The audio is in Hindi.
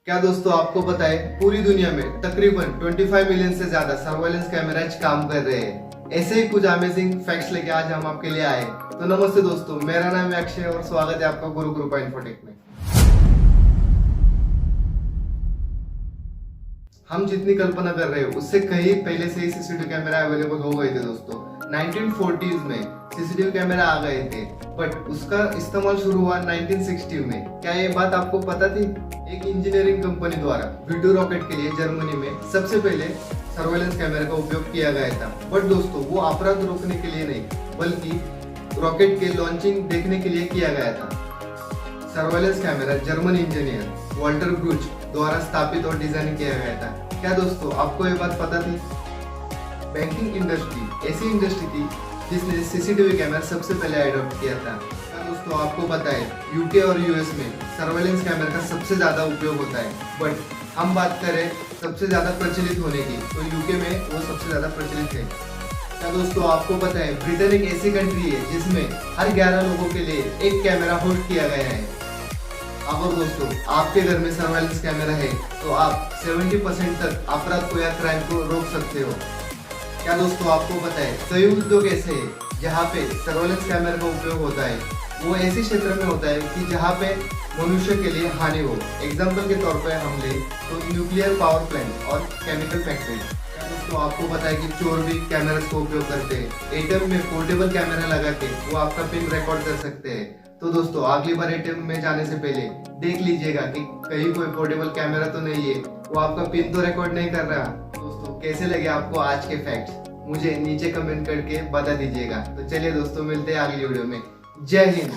क्या दोस्तों आपको पता है पूरी दुनिया में तकरीबन 25 मिलियन से ज्यादा सर्वेलेंस कैमराज काम कर रहे हैं। ऐसे ही कुछ अमेजिंग फैक्ट्स लेके आज हम आपके लिए आए। तो नमस्ते दोस्तों, मेरा नाम है अक्षय और स्वागत है आपका गुरु कृपा इन्फोटेक में। हम जितनी कल्पना कर रहे हैं उससे कहीं पहले से ही सीसीटीवी कैमरा अवेलेबल हो गए थे दोस्तों। 1940s में सीसीटीवी कैमरा आ गए थे, बट उसका इस्तेमाल शुरू हुआ 1960 में। क्या ये बात आपको पता थी? एक इंजीनियरिंग कंपनी द्वारा वीडियो रॉकेट के लिए जर्मनी में सबसे पहले सर्वेलेंस कैमरे का उपयोग किया गया था। बट दोस्तों वो अपराध रोकने के लिए नहीं, बल्कि रॉकेट के लॉन्चिंग देखने के लिए किया गया था। Surveillance camera German engineer Walter Bruch द्वारा स्थापित और डिजाइन किया गया था। क्या दोस्तों आपको ये बात पता थी? बैंकिंग इंडस्ट्री ऐसी इंडस्ट्री थी जिसने सीसीटीवी कैमरा सबसे पहले अडॉप्ट किया था। क्या दोस्तों आपको पता है यूके और यूएस में सर्वेलेंस कैमरा का सबसे ज्यादा उपयोग होता है। बट हम बात करें सबसे ज्यादा प्रचलित होने की, तो यूके में वो सबसे ज्यादा प्रचलित है। क्या दोस्तों आपको पता है ब्रिटेन एक ऐसी कंट्री है जिसमें हर 11 लोगों के लिए एक कैमरा होस्ट किया गया है। अगर दोस्तों आपके घर में सर्वेलेंस कैमरा है तो आप 70% तक अपराध को या क्राइम को रोक सकते हो। क्या दोस्तों आपको पता है कई उद्योग ऐसे हैं जहाँ पे सर्वेलेंस कैमरा का उपयोग होता है। वो ऐसे क्षेत्र में होता है कि जहाँ पे मनुष्य के लिए हानि हो। एग्जाम्पल के तौर पर हम ले तो न्यूक्लियर पावर प्लांट और केमिकल फैक्ट्री। क्या दोस्तों आपको पता है कि चोर भी कैमरास का उपयोग करते हैं। एटीएम में पोर्टेबल कैमरा लगा के वो आपका पिन रिकॉर्ड कर सकते हैं। तो दोस्तों अगली बार एटीएम में जाने से पहले देख लीजिएगा कि कहीं कोई पोर्टेबल कैमरा तो नहीं है, वो आपका पिन तो रिकॉर्ड नहीं कर रहा। दोस्तों कैसे लगे आपको आज के फैक्ट्स, मुझे नीचे कमेंट करके बता दीजिएगा। तो चलिए दोस्तों मिलते हैं अगली वीडियो में। जय हिंद।